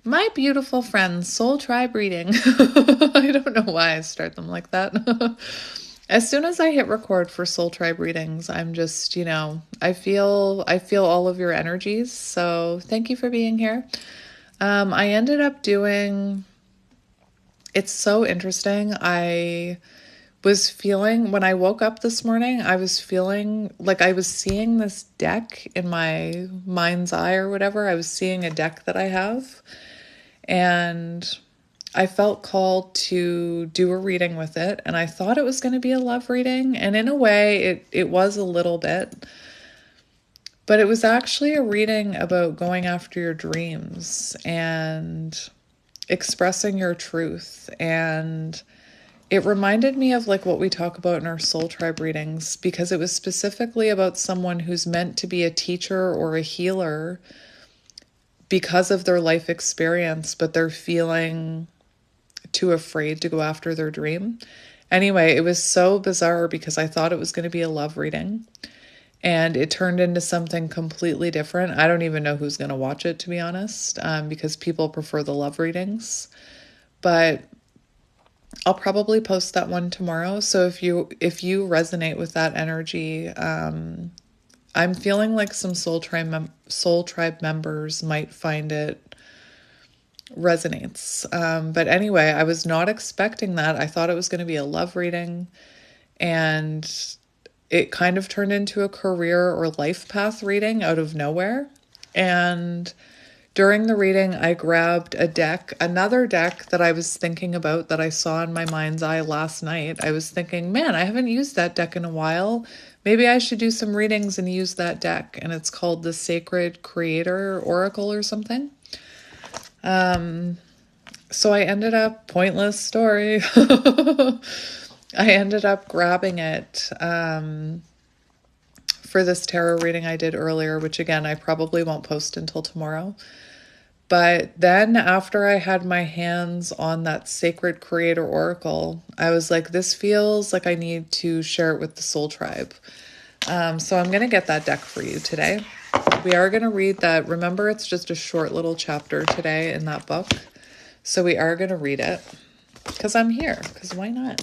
My beautiful friends, soul tribe reading. I don't know why I start them like that. As soon as I hit record for soul tribe readings, I'm just, I feel all of your energies. So thank you for being here. I ended up doing, it's so interesting. I was feeling, when I woke up this morning, I was feeling like I was seeing this deck in my mind's eye or whatever. I was seeing a deck that I have. And I felt called to do a reading with it, and I thought it was going to be a love reading, and in a way it was a little bit, but it was actually a reading about going after your dreams and expressing your truth. And it reminded me of like what we talk about in our soul tribe readings, because it was specifically about someone who's meant to be a teacher or a healer because of their life experience, but they're feeling too afraid to go after their dream. Anyway, it was so bizarre because I thought it was going to be a love reading and it turned into something completely different. I don't even know who's going to watch it, to be honest, because people prefer the love readings. But I'll probably post that one tomorrow. So if you resonate with that energy, I'm feeling like some soul tribe members might find it resonates. But anyway, I was not expecting that. I thought it was going to be a love reading, and it kind of turned into a career or life path reading out of nowhere. And during the reading, I grabbed another deck that I was thinking about that I saw in my mind's eye last night. I was thinking, man, I haven't used that deck in a while. Maybe I should do some readings and use that deck. And it's called the Sacred Creator Oracle or something. So I ended up, pointless story. I ended up grabbing it for this tarot reading I did earlier, which again, I probably won't post until tomorrow. But then after I had my hands on that Sacred Creator Oracle, I was like, this feels like I need to share it with the Soul Tribe. So I'm going to get that deck for you today. We are going to read that. Remember, it's just a short little chapter today in that book. So we are going to read it because I'm here, because why not?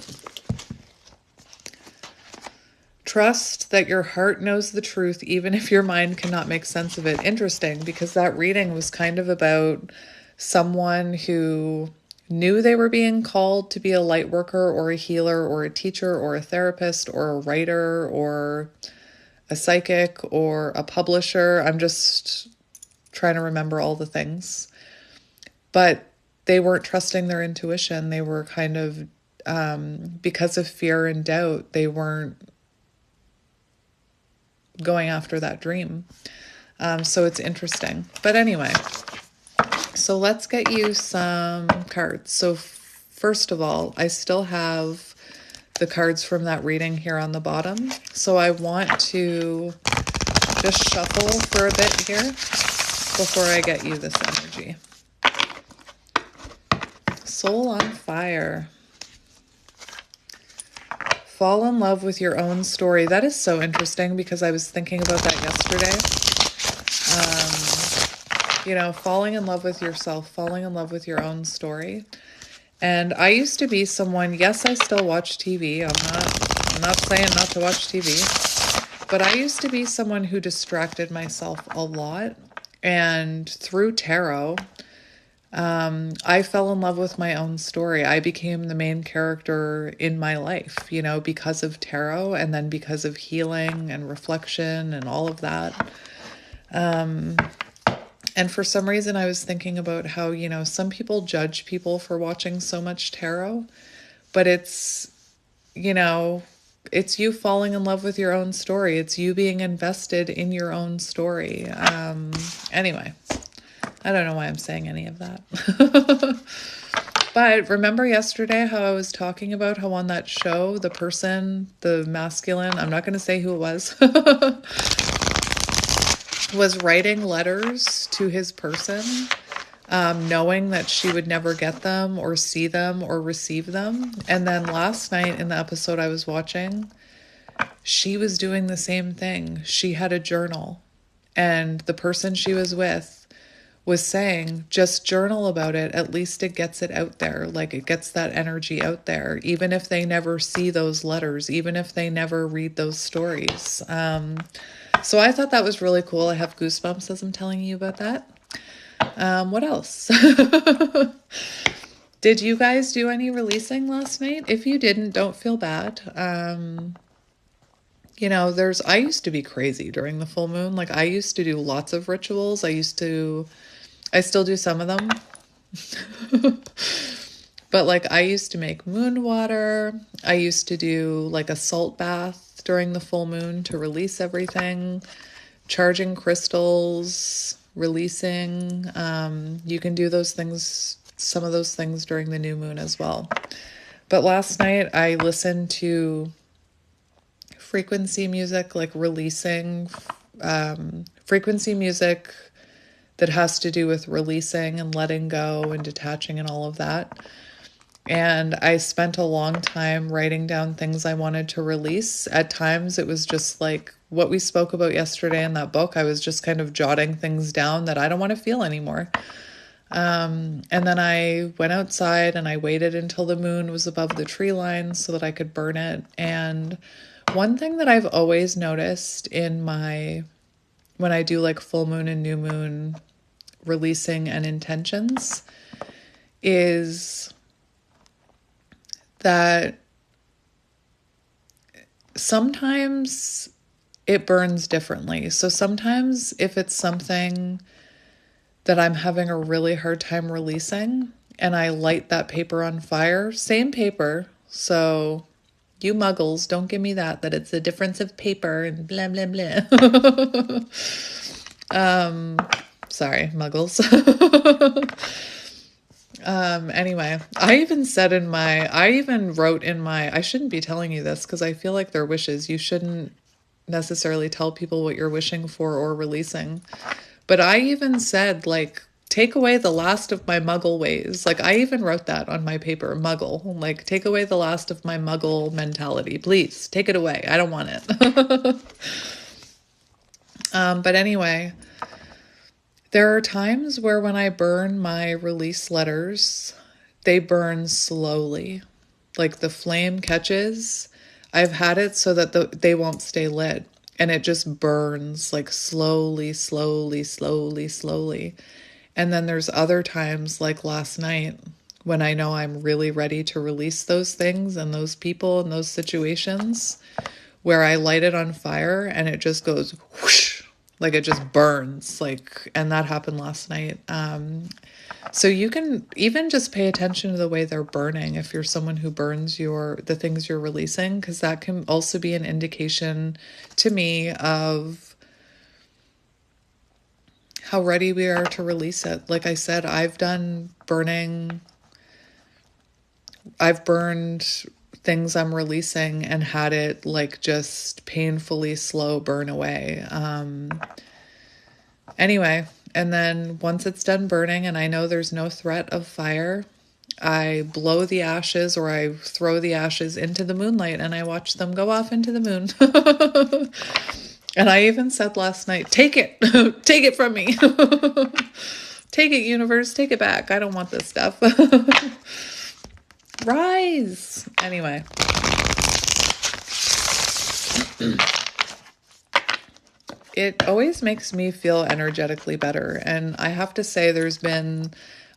Trust that your heart knows the truth, even if your mind cannot make sense of it. Interesting, because that reading was kind of about someone who knew they were being called to be a light worker or a healer or a teacher or a therapist or a writer or a psychic or a publisher. I'm just trying to remember all the things. But they weren't trusting their intuition. They were kind of, because of fear and doubt, they weren't going after that dream. So it's interesting. But anyway, so let's get you some cards. So first of all, I still have the cards from that reading here on the bottom. So I want to just shuffle for a bit here before I get you this energy. Soul on fire. Fall in love with your own story. That is so interesting because I was thinking about that yesterday. Falling in love with yourself, falling in love with your own story. And I used to be someone, yes, I still watch TV. I'm not saying not to watch TV, but I used to be someone who distracted myself a lot. And through tarot, I fell in love with my own story. I became the main character in my life, because of tarot and then because of healing and reflection and all of that. And for some reason, I was thinking about how, some people judge people for watching so much tarot, but it's you falling in love with your own story. It's you being invested in your own story. Anyway, I don't know why I'm saying any of that. But remember yesterday how I was talking about how on that show, the person, the masculine, I'm not going to say who it was, was writing letters to his person, knowing that she would never get them or see them or receive them. And then last night in the episode I was watching, she was doing the same thing. She had a journal, and the person she was with was saying, just journal about it. At least it gets it out there. Like it gets that energy out there, even if they never see those letters, even if they never read those stories. So I thought that was really cool. I have goosebumps as I'm telling you about that. What else? Did you guys do any releasing last night? If you didn't, don't feel bad. I used to be crazy during the full moon. Like I used to do lots of rituals. I still do some of them. But like I used to make moon water. I used to do like a salt bath during the full moon to release everything. Charging crystals, releasing. You can do those things, some of those things during the new moon as well. But last night I listened to frequency music, like releasing, frequency music that has to do with releasing and letting go and detaching and all of that. And I spent a long time writing down things I wanted to release. At times it was just like what we spoke about yesterday in that book. I was just kind of jotting things down that I don't want to feel anymore. And then I went outside and I waited until the moon was above the tree line so that I could burn it. And one thing that I've always noticed when I do like full moon and new moon releasing and intentions is that sometimes it burns differently. So sometimes if it's something that I'm having a really hard time releasing and I light that paper on fire, same paper. So you muggles, don't give me that it's a difference of paper and blah, blah, blah. Sorry, muggles. Anyway, I even wrote in my, I shouldn't be telling you this because I feel like they're wishes. You shouldn't necessarily tell people what you're wishing for or releasing. But I even said, like, take away the last of my muggle ways. Like, I even wrote that on my paper, muggle. Like, take away the last of my muggle mentality. Please, take it away. I don't want it. But anyway, there are times where when I burn my release letters, they burn slowly. Like the flame catches. I've had it so that they won't stay lit. And it just burns like slowly, slowly, slowly, slowly. And then there's other times like last night when I know I'm really ready to release those things and those people and those situations where I light it on fire and it just goes whoosh, like it just burns, like, and that happened last night. So you can even just pay attention to the way they're burning if you're someone who burns the things you're releasing, because that can also be an indication to me of how ready we are to release it. Like I said, I've burned things I'm releasing and had it like just painfully slow burn away. Anyway, and then once it's done burning and I know there's no threat of fire, I blow the ashes or I throw the ashes into the moonlight and I watch them go off into the moon. And I even said last night, take it, take it from me. Take it, universe, take it back. I don't want this stuff. Rise. Anyway. It always makes me feel energetically better. And I have to say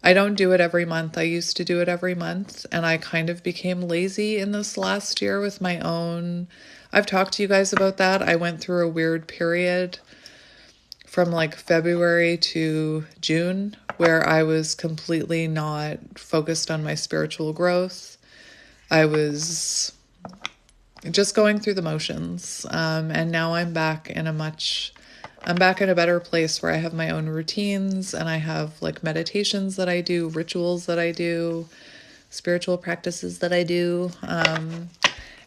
I don't do it every month. I used to do it every month. And I kind of became lazy in this last year with my own. I've talked to you guys about that. I went through a weird period from like February to June where I was completely not focused on my spiritual growth. I was just going through the motions. And now I'm back in a better place where I have my own routines and I have like meditations that I do, rituals that I do, spiritual practices that I do.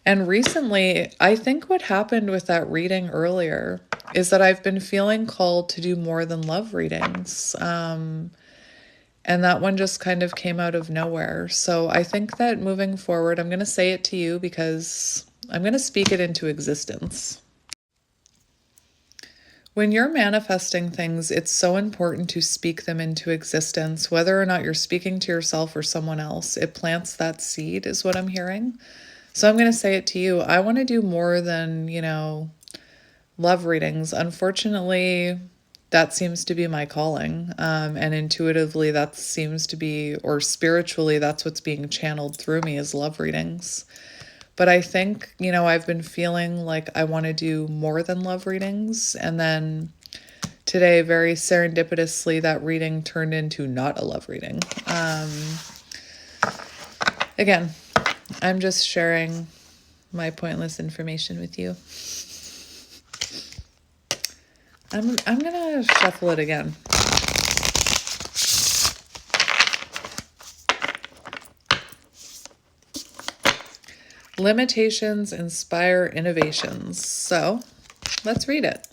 And recently, I think what happened with that reading earlier is that I've been feeling called to do more than love readings. And that one just kind of came out of nowhere. So I think that moving forward, I'm going to say it to you because I'm going to speak it into existence. When you're manifesting things, it's so important to speak them into existence, whether or not you're speaking to yourself or someone else. It plants that seed, is what I'm hearing. So I'm going to say it to you. I want to do more than, love readings. Unfortunately, that seems to be my calling. And intuitively, that seems to be, or spiritually, that's what's being channeled through me is love readings. But I think, I've been feeling like I want to do more than love readings. And then today, very serendipitously, that reading turned into not a love reading. Again, I'm just sharing my pointless information with you. I'm going to shuffle it again. Limitations inspire innovations. So let's read it,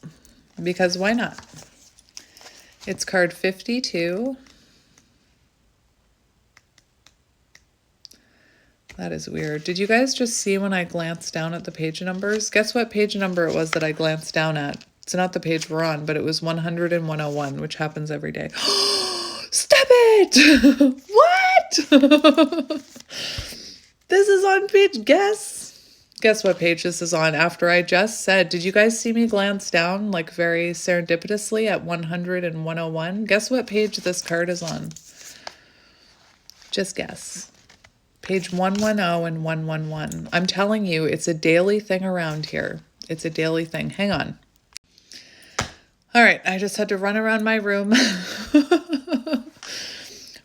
because why not? It's card 52. That is weird. Did you guys just see when I glanced down at the page numbers? Guess what page number it was that I glanced down at? It's not the page we're on, but it was 100 and 101, which happens every day. Stop it! What? This is on page, guess what page this is on after I just said, did you guys see me glance down like very serendipitously at 100 and 101? Guess what page this card is on? Just guess. Page 110 and 111. I'm telling you, it's a daily thing around here. It's a daily thing. Hang on. All right, I just had to run around my room.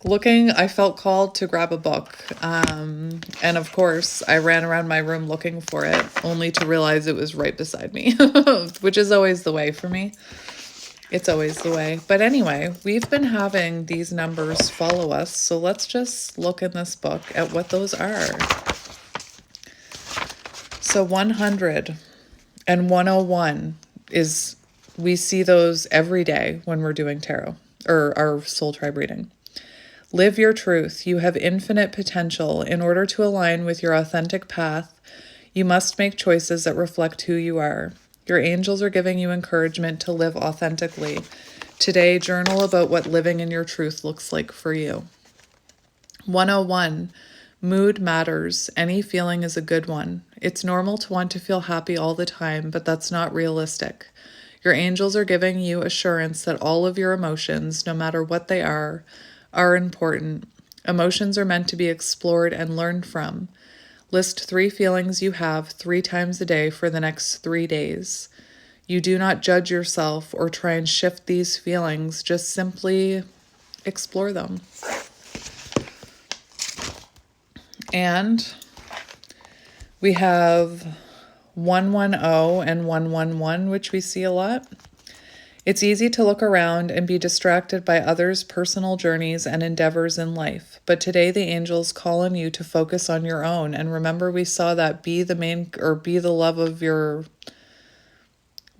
I felt called to grab a book. And of course, I ran around my room looking for it, only to realize it was right beside me, which is always the way for me. It's always the way. But anyway, we've been having these numbers follow us. So let's just look in this book at what those are. So 100 and 101 we see those every day when we're doing tarot or our soul tribe reading. Live your truth. You have infinite potential. In order to align with your authentic path, you must make choices that reflect who you are. Your angels are giving you encouragement to live authentically. Today, journal about what living in your truth looks like for you. 101. Mood matters. Any feeling is a good one. It's normal to want to feel happy all the time, but that's not realistic. Your angels are giving you assurance that all of your emotions, no matter what they are important. Emotions are meant to be explored and learned from. List 3 feelings you have 3 times a day for the next 3 days. You do not judge yourself or try and shift these feelings, just simply explore them. And we have 110 and 111, which we see a lot. It's easy to look around and be distracted by others' personal journeys and endeavors in life. But today the angels call on you to focus on your own. And remember, we saw that be the love of your...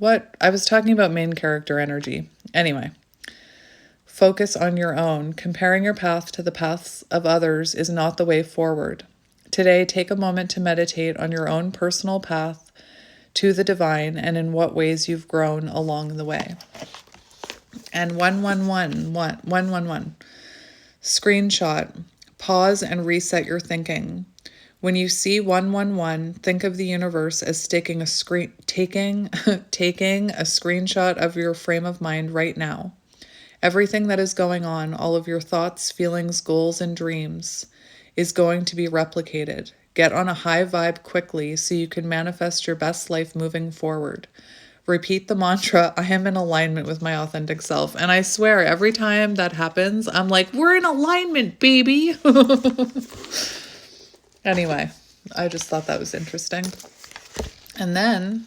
I was talking about main character energy. Anyway, focus on your own. Comparing your path to the paths of others is not the way forward. Today, take a moment to meditate on your own personal path to the divine and in what ways you've grown along the way. And 111. Screenshot. Pause and reset your thinking. When you see 111, think of the universe as taking a screenshot of your frame of mind right now. Everything that is going on, all of your thoughts, feelings, goals, and dreams, is going to be replicated. Get on a high vibe quickly so you can manifest your best life moving forward. Repeat the mantra, I am in alignment with my authentic self. And I swear, every time that happens, I'm like, we're in alignment, baby. Anyway, I just thought that was interesting. And then,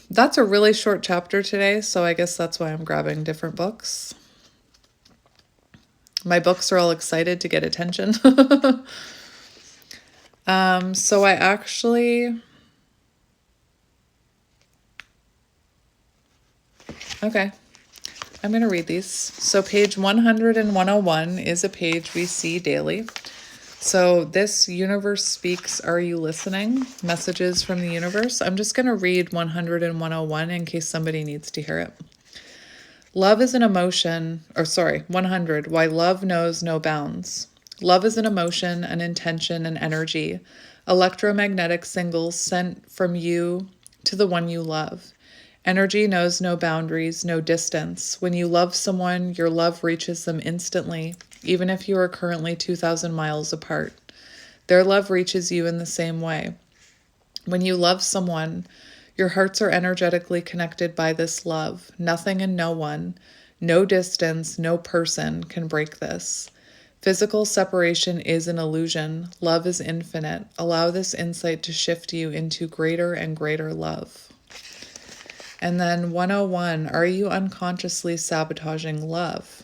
that's a really short chapter today, so I guess that's why I'm grabbing different books. My books are all excited to get attention. So I actually... Okay, I'm going to read these. So page 100 and 101 is a page we see daily. So this universe speaks, are you listening? Messages from the universe. I'm just going to read 100 and 101 in case somebody needs to hear it. Love is an emotion, 100, why love knows no bounds. Love is an emotion, an intention, an energy, electromagnetic signals sent from you to the one you love. Energy knows no boundaries, no distance. When you love someone, your love reaches them instantly, even if you are currently 2,000 miles apart. Their love reaches you in the same way. When you love someone, your hearts are energetically connected by this love. Nothing and no one, no distance, no person can break this. Physical separation is an illusion. Love is infinite. Allow this insight to shift you into greater and greater love. And then 101, are you unconsciously sabotaging love?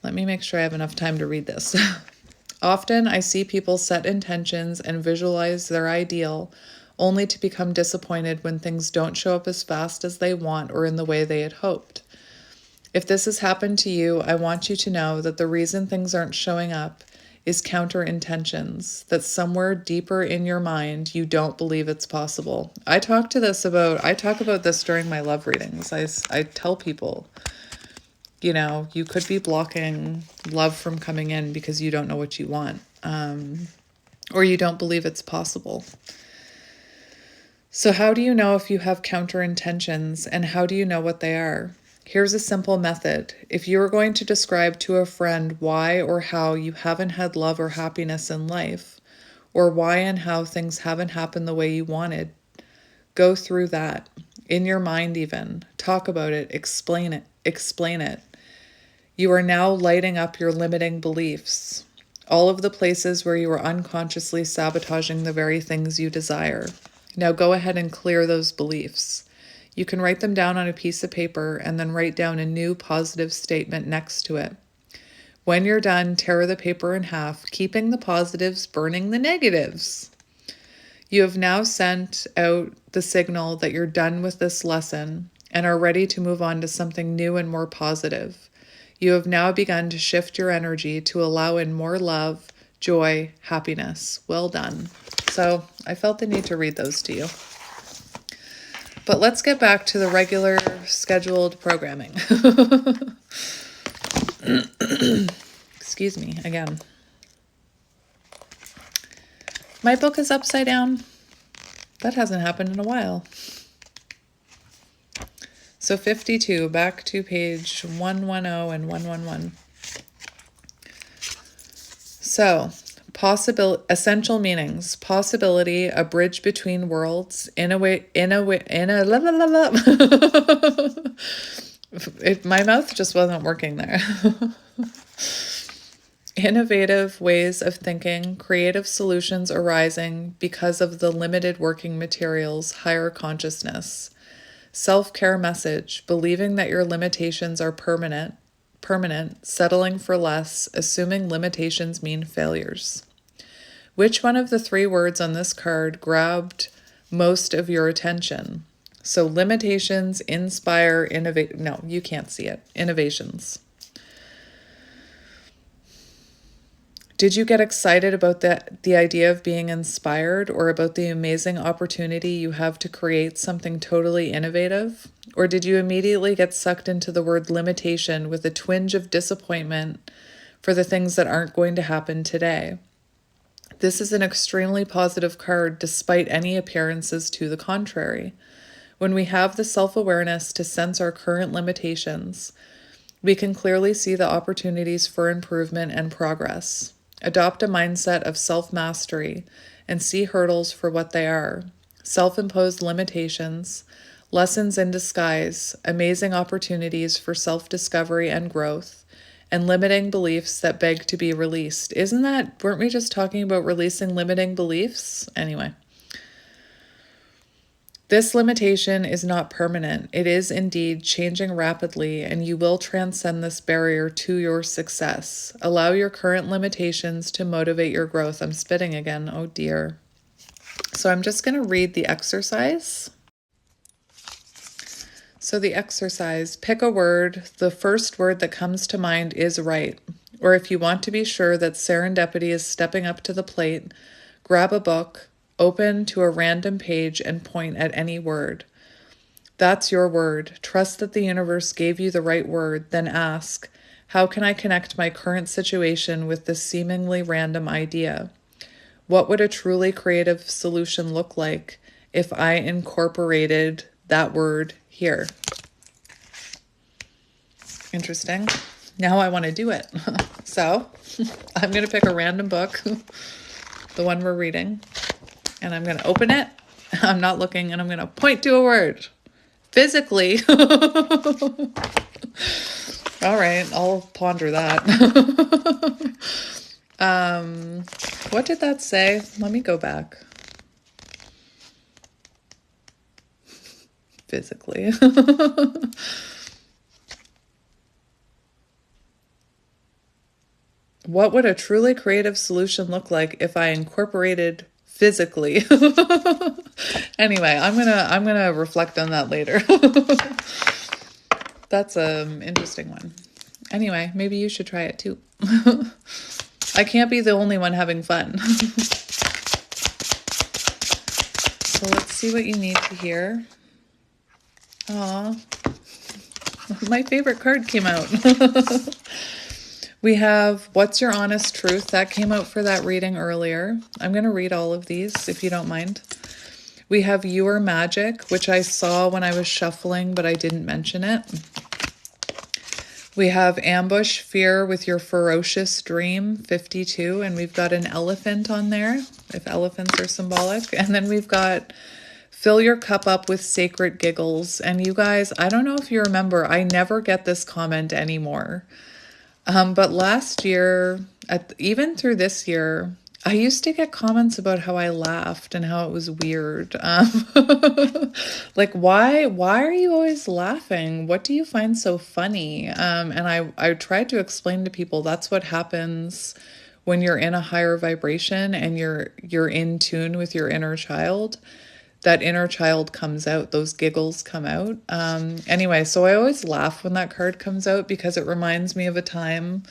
Let me make sure I have enough time to read this. Often I see people set intentions and visualize their ideal only to become disappointed when things don't show up as fast as they want or in the way they had hoped. If this has happened to you, I want you to know that the reason things aren't showing up is counter intentions, that somewhere deeper in your mind, you don't believe it's possible. I talk about this during my love readings. I tell people, you could be blocking love from coming in because you don't know what you want, or you don't believe it's possible. So how do you know if you have counter intentions, and how do you know what they are? Here's a simple method. If you are going to describe to a friend why or how you haven't had love or happiness in life, or why and how things haven't happened the way you wanted, go through that in your mind even. Talk about it, explain it. You are now lighting up your limiting beliefs, all of the places where you are unconsciously sabotaging the very things you desire. Now go ahead and clear those beliefs. You can write them down on a piece of paper and then write down a new positive statement next to it. When you're done, tear the paper in half, keeping the positives, burning the negatives. You have now sent out the signal that you're done with this lesson and are ready to move on to something new and more positive. You have now begun to shift your energy to allow in more love, joy, happiness. Well done. So I felt the need to read those to you. But let's get back to the regular scheduled programming. Excuse me again. My book is upside down. That hasn't happened in a while. So 52, back to page 110 and 111. So, essential meanings: possibility, a bridge between worlds, my mouth just wasn't working there. Innovative ways of thinking, creative solutions arising because of the limited working materials, higher consciousness. Self-care message, believing that your limitations are permanent, settling for less, assuming limitations mean failures. Which one of the three words on this card grabbed most of your attention? So limitations, inspire, innovate. No, you can't see it. Innovations. Did you get excited about the idea of being inspired, or about the amazing opportunity you have to create something totally innovative? Or did you immediately get sucked into the word limitation with a twinge of disappointment for the things that aren't going to happen today? This is an extremely positive card despite any appearances to the contrary. When we have the self-awareness to sense our current limitations, we can clearly see the opportunities for improvement and progress. Adopt a mindset of self-mastery and see hurdles for what they are. Self-imposed limitations, lessons in disguise, amazing opportunities for self-discovery and growth, and limiting beliefs that beg to be released. Weren't we just talking about releasing limiting beliefs? Anyway. This limitation is not permanent. It is indeed changing rapidly, and you will transcend this barrier to your success. Allow your current limitations to motivate your growth. I'm spitting again. Oh dear. So I'm just going to read the exercise. So the exercise, pick a word. The first word that comes to mind is right. Or if you want to be sure that serendipity is stepping up to the plate, grab a book, open to a random page, and point at any word. That's your word. Trust that the universe gave you the right word, then ask, how can I connect my current situation with this seemingly random idea? What would a truly creative solution look like if I incorporated that word here? Interesting. Now I want to do it. So I'm going to pick a random book, the one we're reading, and I'm going to open it. I'm not looking, and I'm going to point to a word. Physically. All right, I'll ponder that. What did that say? Let me go back. Physically. What would a truly creative solution look like if I incorporated physically? Anyway, I'm gonna reflect on that later. That's an interesting one. Anyway, maybe you should try it too. I can't be the only one having fun. So let's see what you need to hear. Aw, my favorite card came out. We have What's Your Honest Truth? That came out for that reading earlier. I'm going to read all of these if you don't mind. We have Your Magic, which I saw when I was shuffling, but I didn't mention it. We have Ambush Fear with Your Ferocious Dream, 52, and we've got an elephant on there, if elephants are symbolic. And then we've got Fill Your Cup Up with Sacred Giggles. And you guys, I don't know if you remember, I never get this comment anymore. But last year, even through this year, I used to get comments about how I laughed and how it was weird. Like, why are you always laughing? What do you find so funny? And I tried to explain to people that's what happens when you're in a higher vibration and you're in tune with your inner child. That inner child comes out, those giggles come out. Anyway, so I always laugh when that card comes out because it reminds me of a time,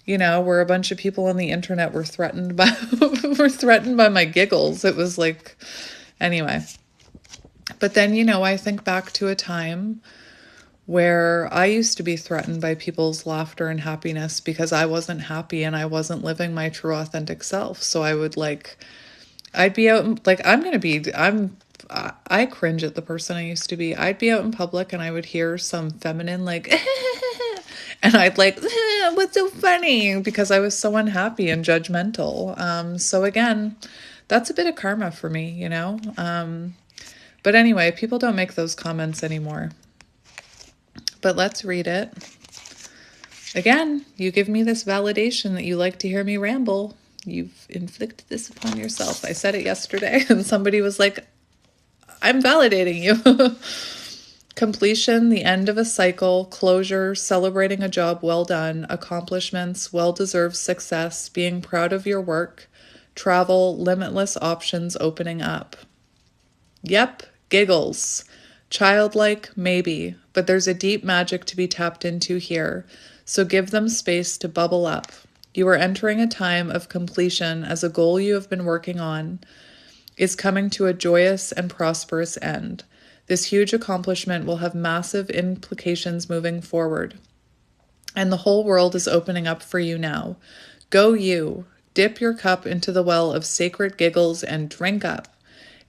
you know, where a bunch of people on the internet were threatened by my giggles. It was like, anyway. But then, you know, I think back to a time where I used to be threatened by people's laughter and happiness because I wasn't happy and I wasn't living my true authentic self. So I would I'd be out, like, I cringe at the person I used to be. I'd be out in public and I would hear some feminine, like, and I'd what's so funny? Because I was so unhappy and judgmental. So again, that's a bit of karma for me, you know? But anyway, people don't make those comments anymore. But let's read it. Again, you give me this validation that you like to hear me ramble. You've inflicted this upon yourself. I said it yesterday and somebody was like, I'm validating you. Completion, the end of a cycle, closure, celebrating a job well done, accomplishments, well-deserved success, being proud of your work, travel, limitless options opening up. Yep, giggles. Childlike, maybe, but there's a deep magic to be tapped into here, so give them space to bubble up. You are entering a time of completion as a goal you have been working on is coming to a joyous and prosperous end. This huge accomplishment will have massive implications moving forward. And the whole world is opening up for you now. Go you. Dip your cup into the well of sacred giggles and drink up.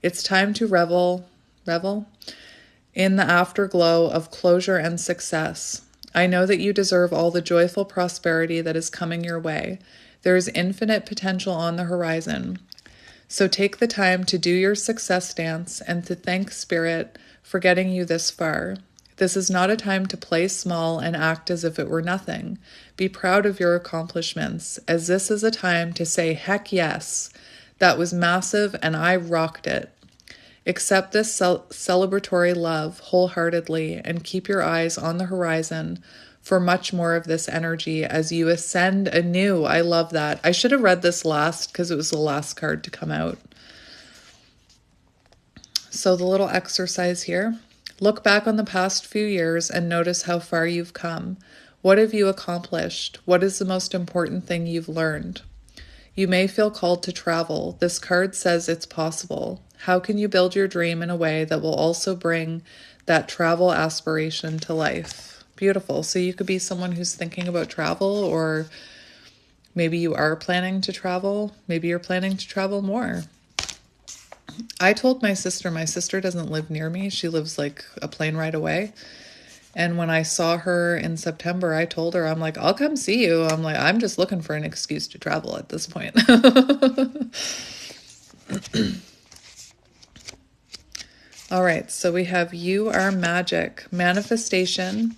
It's time to revel in the afterglow of closure and success. I know that you deserve all the joyful prosperity that is coming your way. There is infinite potential on the horizon. So take the time to do your success dance and to thank Spirit for getting you this far. This is not a time to play small and act as if it were nothing. Be proud of your accomplishments, as this is a time to say, heck yes, that was massive and I rocked it. Accept this celebratory love wholeheartedly and keep your eyes on the horizon for much more of this energy as you ascend anew. I love that. I should have read this last because it was the last card to come out. So the little exercise here. Look back on the past few years and notice how far you've come. What have you accomplished? What is the most important thing you've learned? You may feel called to travel. This card says it's possible. How can you build your dream in a way that will also bring that travel aspiration to life? Beautiful. So you could be someone who's thinking about travel, or maybe you are planning to travel. Maybe you're planning to travel more. I told my sister doesn't live near me. She lives like a plane ride away. And when I saw her in September, I told her, I'm like, I'll come see you. I'm like, I'm just looking for an excuse to travel at this point. All right, so we have you are magic, manifestation,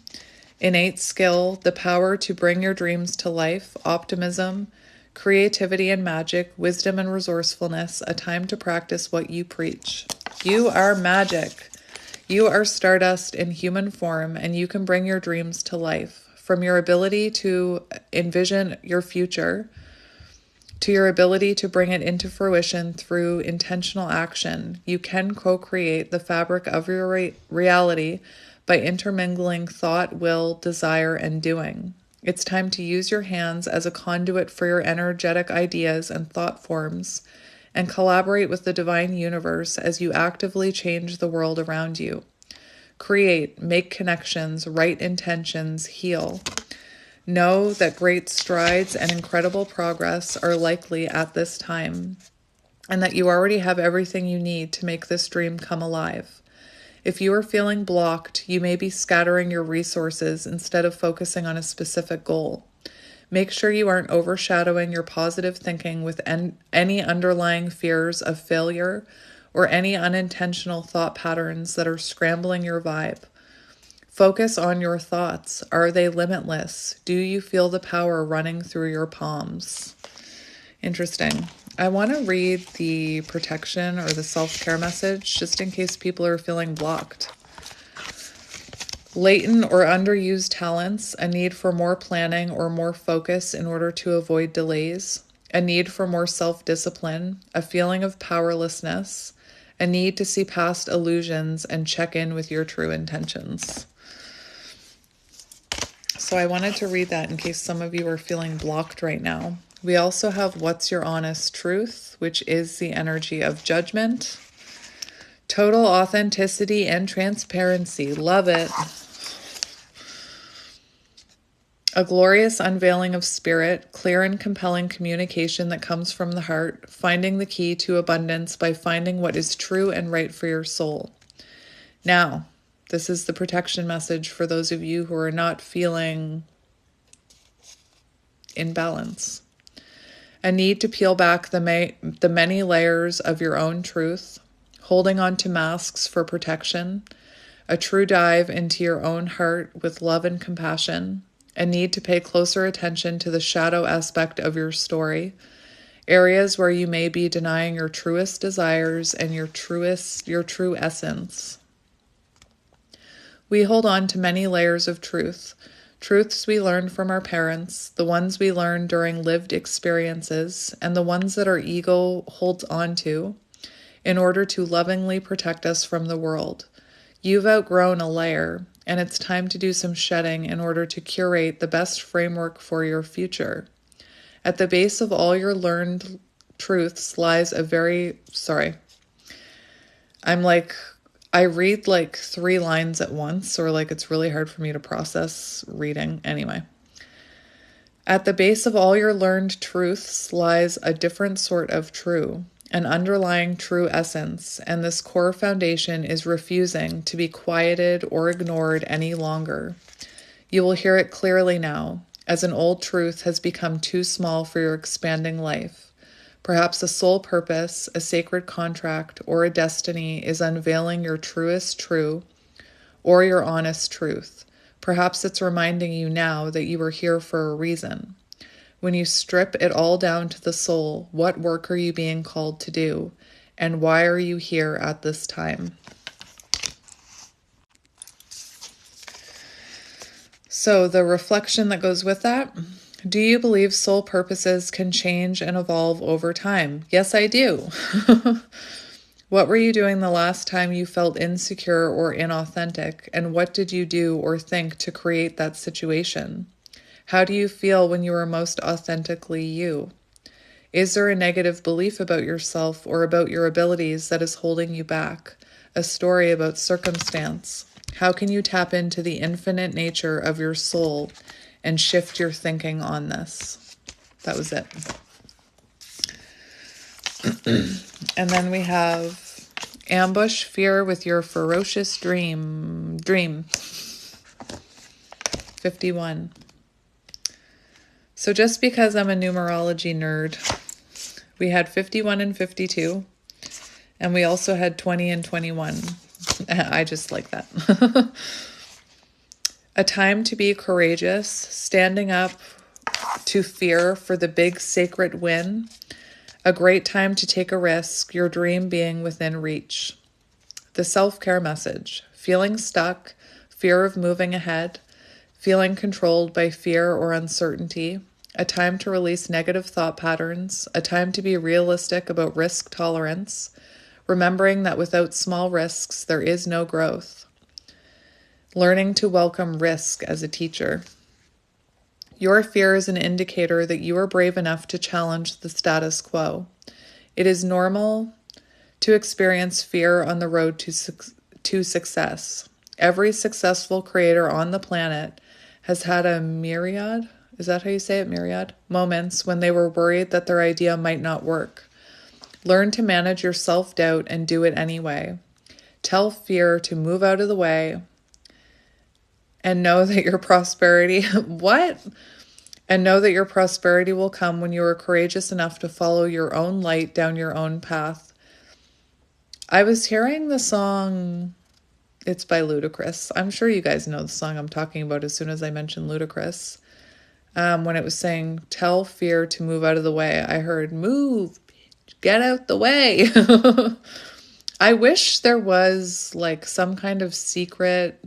innate skill, the power to bring your dreams to life, optimism, creativity and magic, wisdom and resourcefulness, a time to practice what you preach. You are magic. You are stardust in human form, and you can bring your dreams to life. From your ability to envision your future to your ability to bring it into fruition through intentional action, you can co-create the fabric of your reality by intermingling thought, will, desire, and doing. It's time to use your hands as a conduit for your energetic ideas and thought forms, and collaborate with the divine universe as you actively change the world around you. Create, make connections, write intentions, heal. Know that great strides and incredible progress are likely at this time, and that you already have everything you need to make this dream come alive. If you are feeling blocked, you may be scattering your resources instead of focusing on a specific goal. Make sure you aren't overshadowing your positive thinking with any underlying fears of failure or any unintentional thought patterns that are scrambling your vibe. Focus on your thoughts. Are they limitless? Do you feel the power running through your palms? Interesting. I want to read the protection or the self-care message just in case people are feeling blocked. Latent or underused talents, a need for more planning or more focus in order to avoid delays, a need for more self-discipline, a feeling of powerlessness, a need to see past illusions and check in with your true intentions. So I wanted to read that in case some of you are feeling blocked right now. We also have what's your honest truth, which is the energy of judgment. Total authenticity and transparency. Love it. A glorious unveiling of spirit, clear and compelling communication that comes from the heart, finding the key to abundance by finding what is true and right for your soul. Now, this is the protection message for those of you who are not feeling in balance. A need to peel back the many layers of your own truth, holding on to masks for protection, a true dive into your own heart with love and compassion, a need to pay closer attention to the shadow aspect of your story, areas where you may be denying your truest desires and your true essence. We hold on to many layers of truth, truths we learned from our parents, the ones we learned during lived experiences, and the ones that our ego holds on to in order to lovingly protect us from the world. You've outgrown a layer, and it's time to do some shedding in order to curate the best framework for your future. At the base of all your learned truths lies a very, I read like 3 lines at once, or like it's really hard for me to process reading. Anyway. At the base of all your learned truths lies a different sort of true, an underlying true essence, and this core foundation is refusing to be quieted or ignored any longer. You will hear it clearly now, as an old truth has become too small for your expanding life. Perhaps a soul purpose, a sacred contract, or a destiny is unveiling your truest true or your honest truth. Perhaps it's reminding you now that you were here for a reason. When you strip it all down to the soul, what work are you being called to do? And why are you here at this time? So the reflection that goes with that: do you believe soul purposes can change and evolve over time? Yes, I do. What were you doing the last time you felt insecure or inauthentic? And what did you do or think to create that situation? How do you feel when you are most authentically you? Is there a negative belief about yourself or about your abilities that is holding you back? A story about circumstance? How can you tap into the infinite nature of your soul and shift your thinking on this? That was it. And then we have ambush fear with your ferocious dream. 51. So just because I'm a numerology nerd, we had 51 and 52, and we also had 20 and 21. I just like that. A time to be courageous, standing up to fear for the big sacred win. A great time to take a risk, your dream being within reach. The self-care message. Feeling stuck, fear of moving ahead, feeling controlled by fear or uncertainty. A time to release negative thought patterns. A time to be realistic about risk tolerance. Remembering that without small risks, there is no growth. Learning to welcome risk as a teacher. Your fear is an indicator that you are brave enough to challenge the status quo. It is normal to experience fear on the road to success. Every successful creator on the planet has had a myriad, is that how you say it, myriad? Moments when they were worried that their idea might not work. Learn to manage your self-doubt and do it anyway. Tell fear to move out of the way and know that your prosperity, And know that your prosperity will come when you are courageous enough to follow your own light down your own path. I was hearing the song, it's by Ludacris. I'm sure you guys know the song I'm talking about as soon as I mention Ludacris. When it was saying, tell fear to move out of the way, I heard, move, get out the way. I wish there was like some kind of secret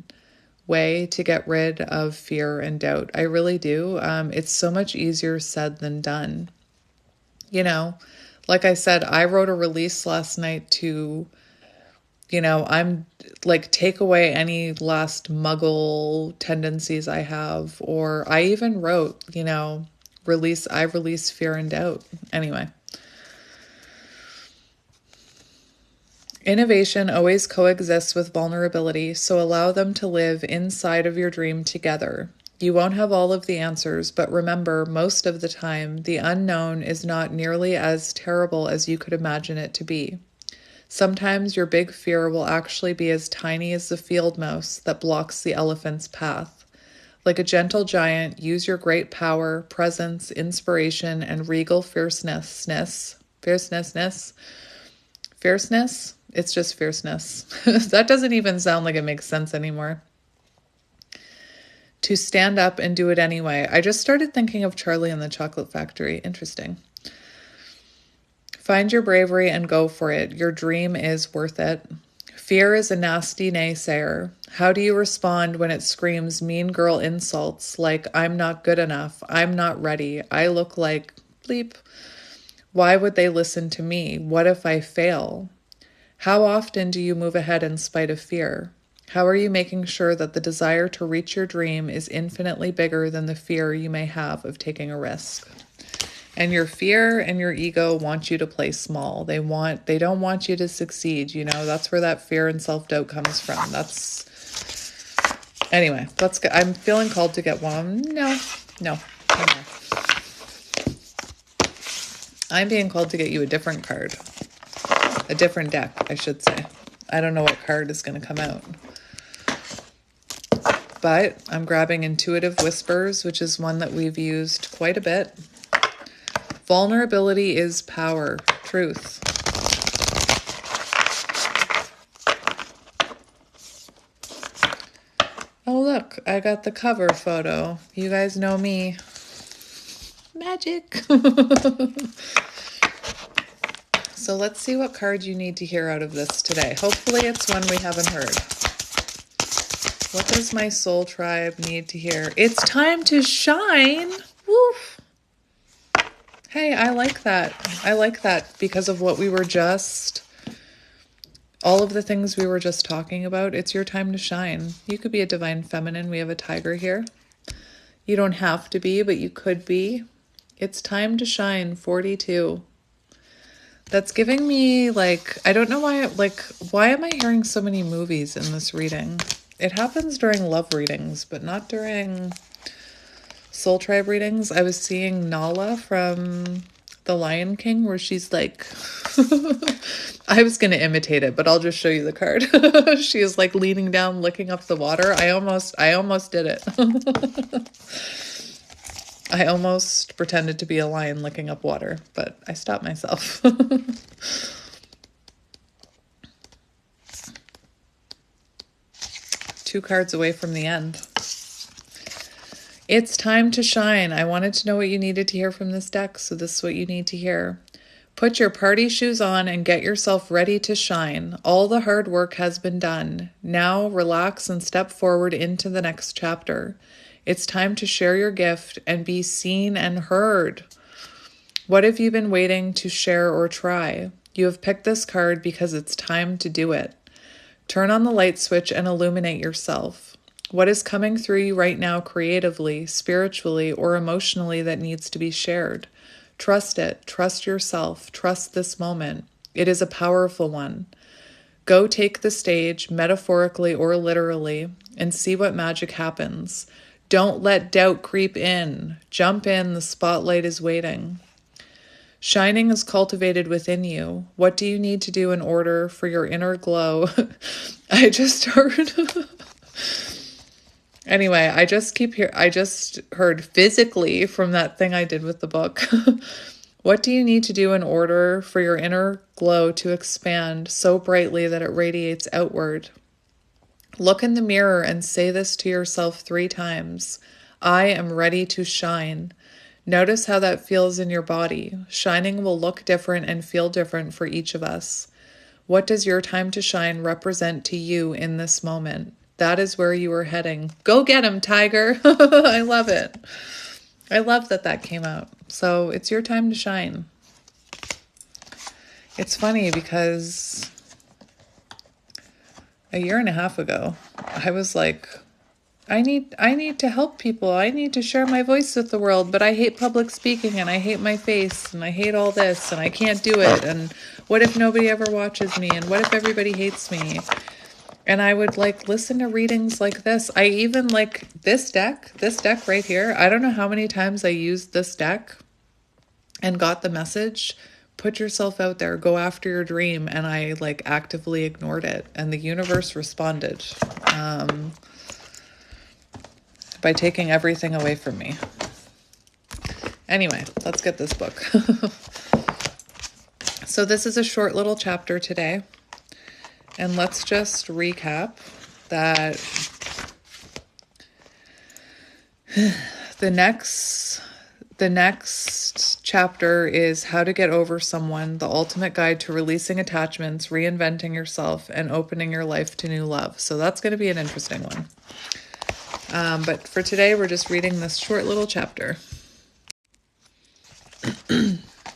way to get rid of fear and doubt. I really do. It's so much easier said than done. You know, like I said, I wrote a release last night to, I'm like, take away any last muggle tendencies I have, or I even wrote, I release fear and doubt. Anyway. Innovation always coexists with vulnerability, so allow them to live inside of your dream together. You won't have all of the answers, but remember, most of the time, the unknown is not nearly as terrible as you could imagine it to be. Sometimes your big fear will actually be as tiny as the field mouse that blocks the elephant's path. Like a gentle giant, use your great power, presence, inspiration, and regal fierceness. It's just fierceness. That doesn't even sound like it makes sense anymore. To stand up and do it anyway. I just started thinking of Charlie and the Chocolate Factory. Interesting. Find your bravery and go for it. Your dream is worth it. Fear is a nasty naysayer. How do you respond when it screams mean girl insults like, I'm not good enough, I'm not ready, I look like bleep? Why would they listen to me? What if I fail? How often do you move ahead in spite of fear? How are you making sure that the desire to reach your dream is infinitely bigger than the fear you may have of taking a risk? And your fear and your ego want you to play small. They don't want you to succeed. That's where that fear and self-doubt comes from. Anyway, let's go. I'm feeling called to get one. No. I'm being called to get you a different card. A different deck, I should say. I don't know what card is going to come out. But I'm grabbing Intuitive Whispers, which is one that we've used quite a bit. Vulnerability is power. Truth. Oh, look, I got the cover photo. You guys know me. Magic. So let's see what card you need to hear out of this today. Hopefully it's one we haven't heard. What does my soul tribe need to hear? It's time to shine. Woof. Hey, I like that. I like that because of what we were all of the things we were just talking about. It's your time to shine. You could be a divine feminine. We have a tiger here. You don't have to be, but you could be. It's time to shine, 42. That's giving me, like, I don't know why, like, why am I hearing so many movies in this reading? It happens during love readings, but not during soul tribe readings. I was seeing Nala from The Lion King, where she's like, I was going to imitate it, but I'll just show you the card. She is like leaning down, licking up the water. I almost did it. I almost pretended to be a lion licking up water, but I stopped myself. 2 cards away from the end. It's time to shine. I wanted to know what you needed to hear from this deck, so this is what you need to hear. Put your party shoes on and get yourself ready to shine. All the hard work has been done. Now relax and step forward into the next chapter. It's time to share your gift and be seen and heard. What have you been waiting to share or try? You have picked this card because it's time to do it. Turn on the light switch and illuminate yourself. What is coming through you right now creatively, spiritually, or emotionally that needs to be shared? Trust it. Trust yourself. Trust this moment. It is a powerful one. Go take the stage, metaphorically or literally, and see what magic happens. Don't let doubt creep in. Jump in. The spotlight is waiting. Shining is cultivated within you. What do you need to do in order for your inner glow? I just heard... Anyway, I just heard physically from that thing I did with the book. What do you need to do in order for your inner glow to expand so brightly that it radiates outward? Look in the mirror and say this to yourself 3 times. I am ready to shine. Notice how that feels in your body. Shining will look different and feel different for each of us. What does your time to shine represent to you in this moment? That is where you are heading. Go get him, tiger. I love it. I love that that came out. So it's your time to shine. It's funny because a year and a half ago, I was like, I need to help people. I need to share my voice with the world, but I hate public speaking and I hate my face and I hate all this and I can't do it. And what if nobody ever watches me? And what if everybody hates me? And I would like listen to readings like this. I even like this deck right here. I don't know how many times I used this deck and got the message, put yourself out there, go after your dream. And I like actively ignored it. And the universe responded by taking everything away from me. Anyway, let's get this book. So this is a short little chapter today. And let's just recap that the next chapter is how to get over someone, the ultimate guide to releasing attachments, reinventing yourself, and opening your life to new love. So that's going to be an interesting one. But for today, we're just reading this short little chapter.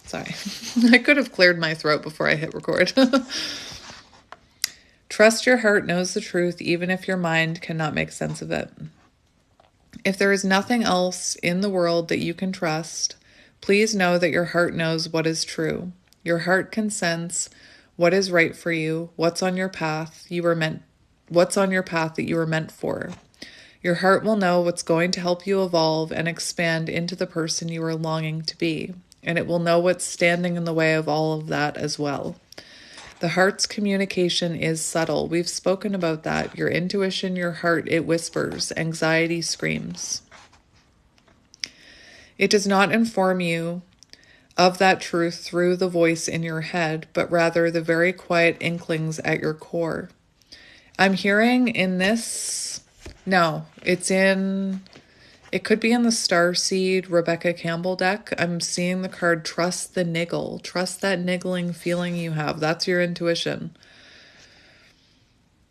Sorry. I could have cleared my throat before I hit record. Trust your heart knows the truth, even if your mind cannot make sense of it. If there is nothing else in the world that you can trust, please know that your heart knows what is true. Your heart can sense what is right for you, what's on your path that you were meant for. Your heart will know what's going to help you evolve and expand into the person you are longing to be, and it will know what's standing in the way of all of that as well. The heart's communication is subtle. We've spoken about that. Your intuition, your heart, it whispers. Anxiety screams. It does not inform you of that truth through the voice in your head, but rather the very quiet inklings at your core. I'm hearing in this, no, it could be in the Starseed Rebecca Campbell deck. I'm seeing the card Trust the Niggle. Trust that niggling feeling you have. That's your intuition.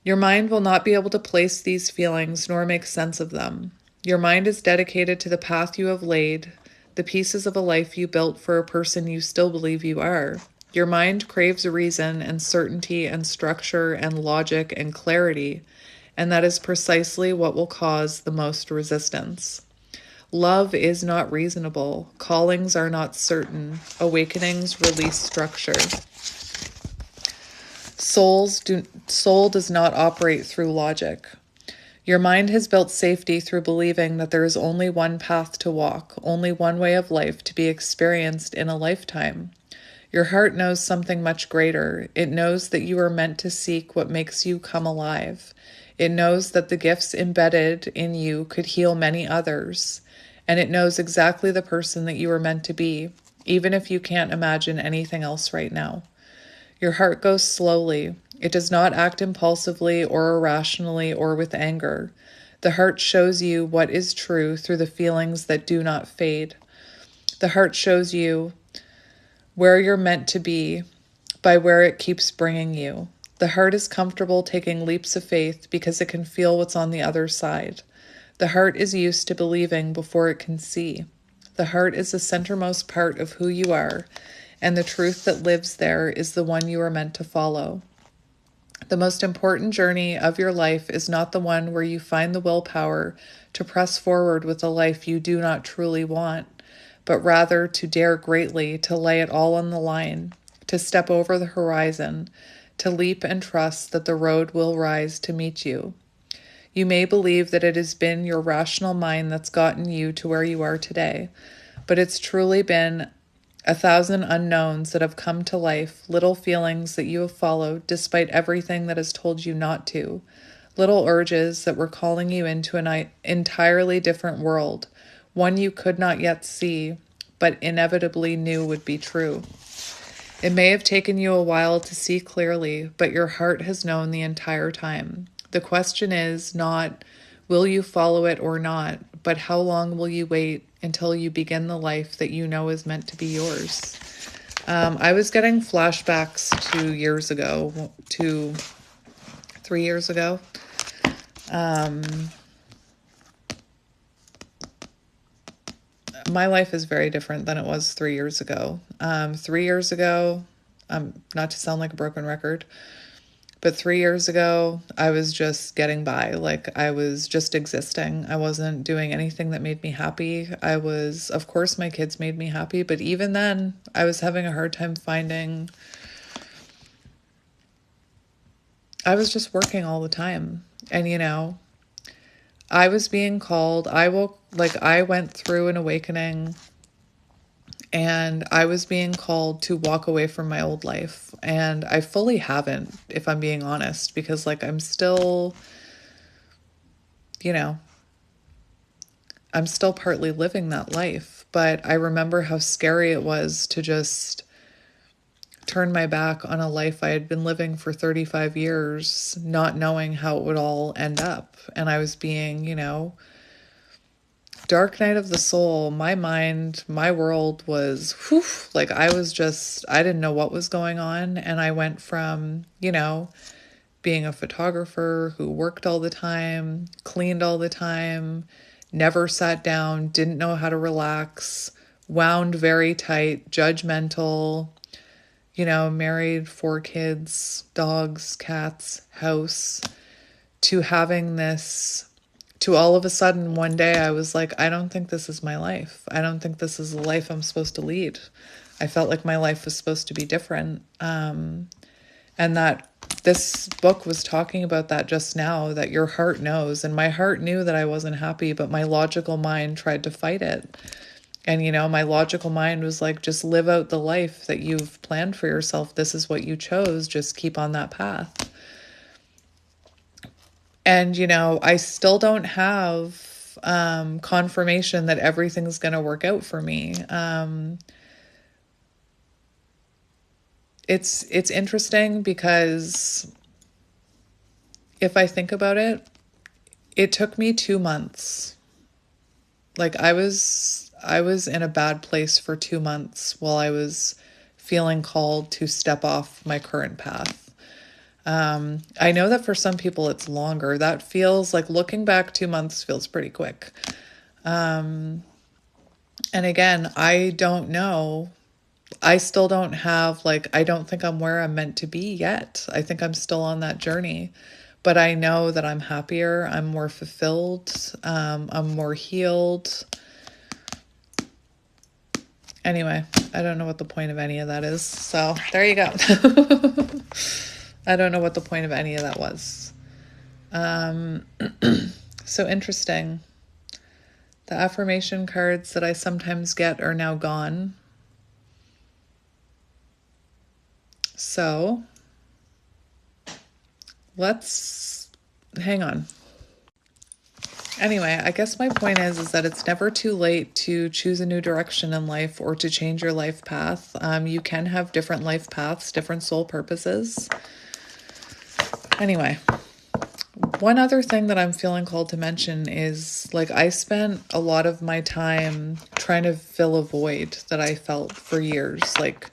Your mind will not be able to place these feelings nor make sense of them. Your mind is dedicated to the path you have laid, the pieces of a life you built for a person you still believe you are. Your mind craves reason and certainty and structure and logic and clarity, and that is precisely what will cause the most resistance. Love is not reasonable. Callings are not certain. Awakenings release structure. Soul does not operate through logic. Your mind has built safety through believing that there is only one path to walk, only one way of life to be experienced in a lifetime. Your heart knows something much greater. It knows that you are meant to seek what makes you come alive. It knows that the gifts embedded in you could heal many others. And it knows exactly the person that you are meant to be, even if you can't imagine anything else right now. Your heart goes slowly. It does not act impulsively or irrationally or with anger. The heart shows you what is true through the feelings that do not fade. The heart shows you where you're meant to be by where it keeps bringing you. The heart is comfortable taking leaps of faith because it can feel what's on the other side. The heart is used to believing before it can see. The heart is the centermost part of who you are, and the truth that lives there is the one you are meant to follow. The most important journey of your life is not the one where you find the willpower to press forward with a life you do not truly want, but rather to dare greatly, to lay it all on the line, to step over the horizon, to leap and trust that the road will rise to meet you. You may believe that it has been your rational mind that's gotten you to where you are today, but it's truly been 1,000 unknowns that have come to life, little feelings that you have followed despite everything that has told you not to, little urges that were calling you into an entirely different world, one you could not yet see, but inevitably knew would be true. It may have taken you a while to see clearly, but your heart has known the entire time. The question is not, will you follow it or not, but how long will you wait until you begin the life that you know is meant to be yours? I was getting flashbacks to 3 years ago. My life is very different than it was 3 years ago. 3 years ago, not to sound like a broken record, but 3 years ago, I was just getting by. Like, I was just existing. I wasn't doing anything that made me happy. Of course, my kids made me happy, but even then, I was having a hard time I was just working all the time. And, I was being called. I went through an awakening, and I was being called to walk away from my old life. And I fully haven't, if I'm being honest, because I'm still, I'm still partly living that life. But I remember how scary it was to just turn my back on a life I had been living for 35 years, not knowing how it would all end up. And I was being, dark night of the soul. My mind, my world was, I didn't know what was going on. And I went from, being a photographer who worked all the time, cleaned all the time, never sat down, didn't know how to relax, wound very tight, judgmental, married, 4 kids, dogs, cats, house, to having this, to all of a sudden one day I was like, I don't think this is my life. I don't think this is the life I'm supposed to lead. I felt like my life was supposed to be different. And that this book was talking about that just now, that your heart knows. And my heart knew that I wasn't happy, but my logical mind tried to fight it. And, my logical mind was like, just live out the life that you've planned for yourself. This is what you chose. Just keep on that path. And, I still don't have confirmation that everything's going to work out for me. It's interesting because if I think about it, it took me 2 months. I was in a bad place for 2 months while I was feeling called to step off my current path. I know that for some people it's longer. That feels like, looking back, 2 months feels pretty quick. And again, I don't know. I still don't have, I don't think I'm where I'm meant to be yet. I think I'm still on that journey. But I know that I'm happier. I'm more fulfilled. I'm more healed. Anyway, I don't know what the point of any of that is. So there you go. I don't know what the point of any of that was. So interesting. The affirmation cards that I sometimes get are now gone. So let's hang on. Anyway, I guess my point is that it's never too late to choose a new direction in life or to change your life path. You can have different life paths, different soul purposes. Anyway, one other thing that I'm feeling called to mention is, like, I spent a lot of my time trying to fill a void that I felt for years. Like,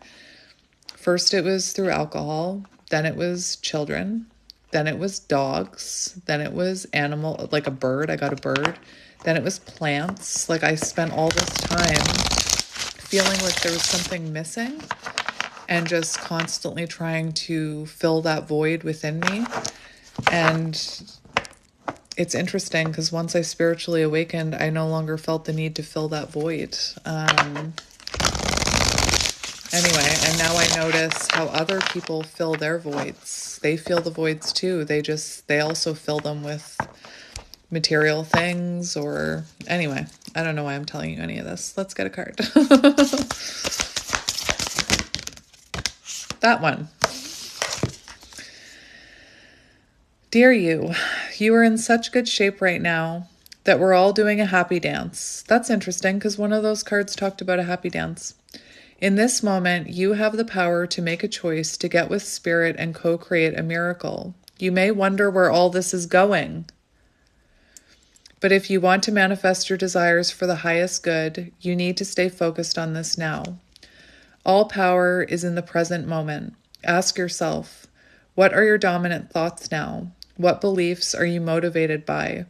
first it was through alcohol, then it was children, then it was dogs, then it was animal, like a bird, I got a bird, then it was plants. Like, I spent all this time feeling like there was something missing and just constantly trying to fill that void within me. And it's interesting because once I spiritually awakened, I no longer felt the need to fill that void. Anyway, and now I notice how other people fill their voids. They feel the voids too. They also fill them with material things or anyway, I don't know why I'm telling you any of this. Let's get a card. That one. Dear you, you are in such good shape right now that we're all doing a happy dance. That's interesting because one of those cards talked about a happy dance. In this moment, you have the power to make a choice to get with spirit and co-create a miracle. You may wonder where all this is going. But if you want to manifest your desires for the highest good, you need to stay focused on this now. All power is in the present moment. Ask yourself, what are your dominant thoughts now? What beliefs are you motivated by?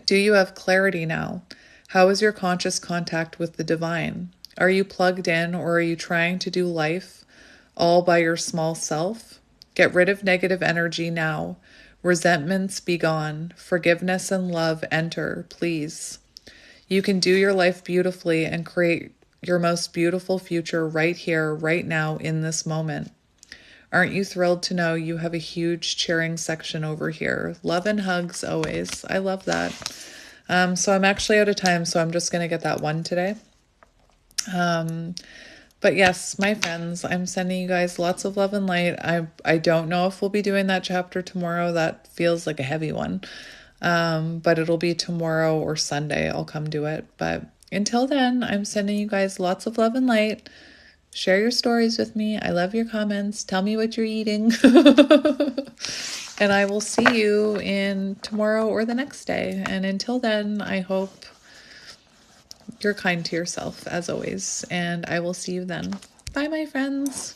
Do you have clarity now? How is your conscious contact with the divine? Are you plugged in, or are you trying to do life all by your small self? Get rid of negative energy now. Resentments be gone. Forgiveness and love enter, please. You can do your life beautifully and create your most beautiful future right here, right now, in this moment. Aren't you thrilled to know you have a huge cheering section over here? Love and hugs always. I love that. So I'm actually out of time, so I'm just going to get that one today. But yes, my friends, I'm sending you guys lots of love and light. I don't know if we'll be doing that chapter tomorrow. That feels like a heavy one. But it'll be tomorrow or Sunday. I'll come do it. But until then, I'm sending you guys lots of love and light. Share your stories with me. I love your comments. Tell me what you're eating. And I will see you in tomorrow or the next day. And until then, I hope you're kind to yourself as always. And I will see you then. Bye, my friends.